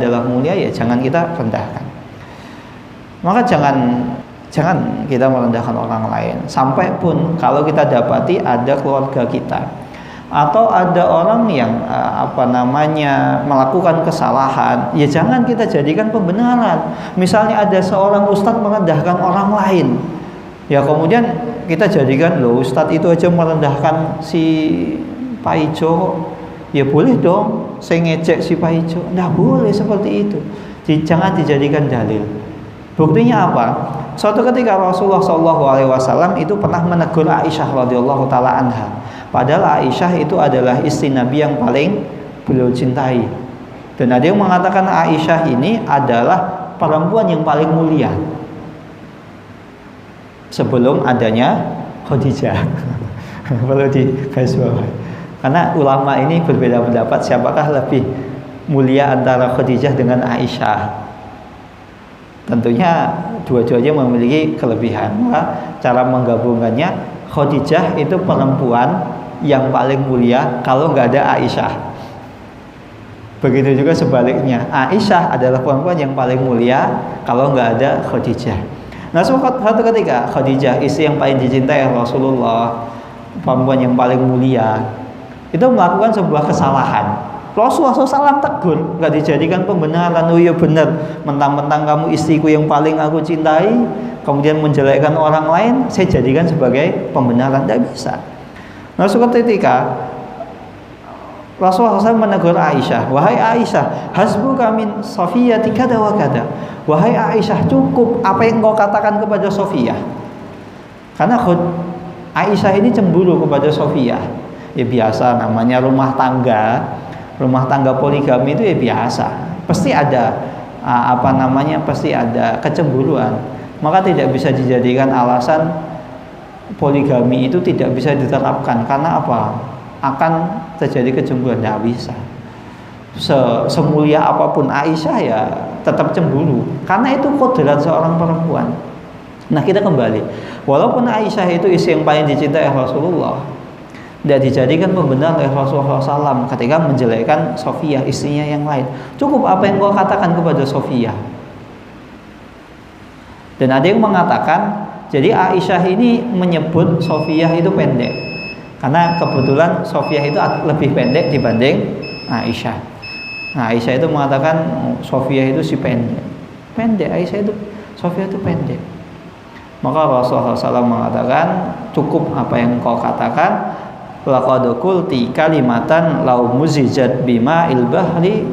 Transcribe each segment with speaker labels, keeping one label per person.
Speaker 1: adalah mulia, ya jangan kita rendahkan. Maka jangan kita merendahkan orang lain. Sampai pun kalau kita dapati ada keluarga kita atau ada orang yang melakukan kesalahan, ya jangan kita jadikan pembenaran. Misalnya ada seorang ustadz merendahkan orang lain, ya kemudian kita jadikan, loh ustadz itu aja merendahkan si Pak Ijo, ya boleh dong saya ngecek si Pak Ijo. Nggak boleh seperti itu. Jangan dijadikan dalil. Buktinya apa? Suatu ketika Rasulullah SAW itu pernah menegur Aisyah radhiyallahu taala anha. Padahal Aisyah itu adalah istri Nabi yang paling beliau cintai. Dan ada yang mengatakan Aisyah ini adalah perempuan yang paling mulia sebelum adanya Khadijah. Perlu digarisbawahi. Karena ulama ini berbeda pendapat siapakah lebih mulia antara Khadijah dengan Aisyah. Tentunya dua-duanya memiliki kelebihan. Maka cara menggabungkannya, Khadijah itu perempuan yang paling mulia kalau nggak ada Aisyah. Begitu juga sebaliknya, Aisyah adalah perempuan yang paling mulia kalau nggak ada Khadijah. Nah, suatu ketika Khadijah, istri yang paling dicintai Rasulullah, perempuan yang paling mulia, itu melakukan sebuah kesalahan. Rasulullah SAW tegur, nggak dijadikan pembenaran. Oh iya benar, mentang-mentang kamu istriku yang paling aku cintai, kemudian menjelekkan orang lain, saya jadikan sebagai pembenaran. Tidak bisa. Nah, suatu ketika Rasulullah SAW menegur Aisyah, wahai Aisyah, hasbuka min Safiyati kada wa kada. Wahai Aisyah, cukup apa yang kau katakan kepada Safiyah. Karena Aisyah ini cemburu kepada Safiyah. Ya biasa, namanya rumah tangga poligami itu ya biasa. Pasti ada pasti ada kecemburuan. Maka tidak bisa dijadikan alasan poligami itu tidak bisa diterapkan. Karena apa? Akan terjadi kecemburuan. Tidak bisa. Semulia apapun Aisyah ya tetap cemburu. Karena itu kodrat seorang perempuan. Nah, kita kembali. Walaupun Aisyah itu istri yang paling dicintai Rasulullah, tidak dijadikan pembenaran oleh Rasulullah SAW ketika menjelekkan Safiyah, istrinya yang lain. Cukup apa yang kau katakan kepada Safiyah. Dan ada yang mengatakan, jadi Aisyah ini menyebut Safiyah itu pendek, karena kebetulan Safiyah itu lebih pendek dibanding Aisyah. Nah, Aisyah itu mengatakan Safiyah itu si pendek, Safiyah itu pendek. Maka Rasulullah SAW mengatakan, cukup apa yang kau katakan. Laqad qulti kalimatan law muzijat bima il bahri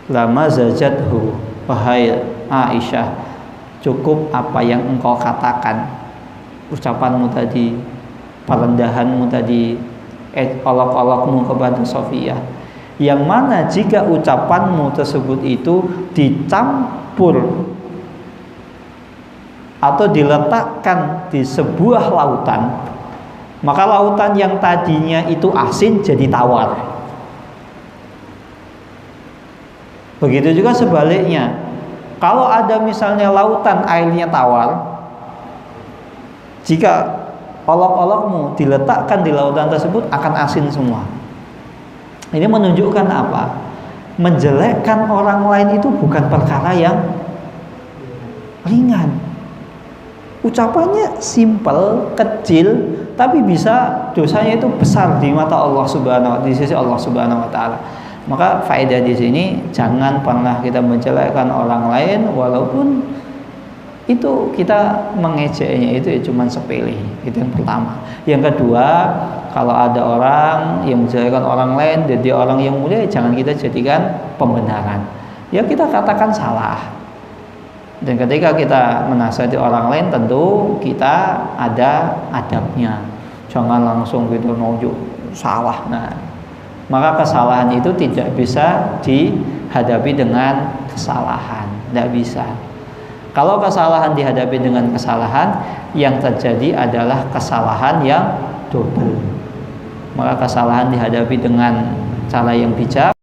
Speaker 1: lama zajathu. Wahai Aisyah, cukup apa yang engkau katakan, ucapanmu tadi, perendahanmu tadi, olok-olokmu kepada Safiyah, yang mana jika ucapanmu tersebut itu dicampur atau diletakkan di sebuah lautan, maka lautan yang tadinya itu asin jadi tawar. Begitu juga sebaliknya. Kalau ada misalnya lautan airnya tawar, jika olok-olokmu diletakkan di lautan tersebut akan asin semua. Ini menunjukkan apa? Menjelekkan orang lain itu bukan perkara yang ringan. Ucapannya simpel, kecil, tapi bisa dosanya itu besar di mata Allah Subhanahu wa taala, di sisi Allah Subhanahu wa taala. Maka faedah di sini, jangan pernah kita menjelekkan orang lain walaupun itu kita mengejeknya itu ya cuma sepele. Itu yang pertama. Yang kedua, kalau ada orang yang menjelekkan orang lain jadi orang yang mulia, jangan kita jadikan pembenaran. Ya kita katakan salah. Dan ketika kita menasihati orang lain, tentu kita ada adabnya. Jangan langsung gitu nunjuk salah. Nah, maka kesalahan itu tidak bisa dihadapi dengan kesalahan, tidak bisa. Kalau kesalahan dihadapi dengan kesalahan, yang terjadi adalah kesalahan yang double. Maka kesalahan dihadapi dengan cara yang bijak,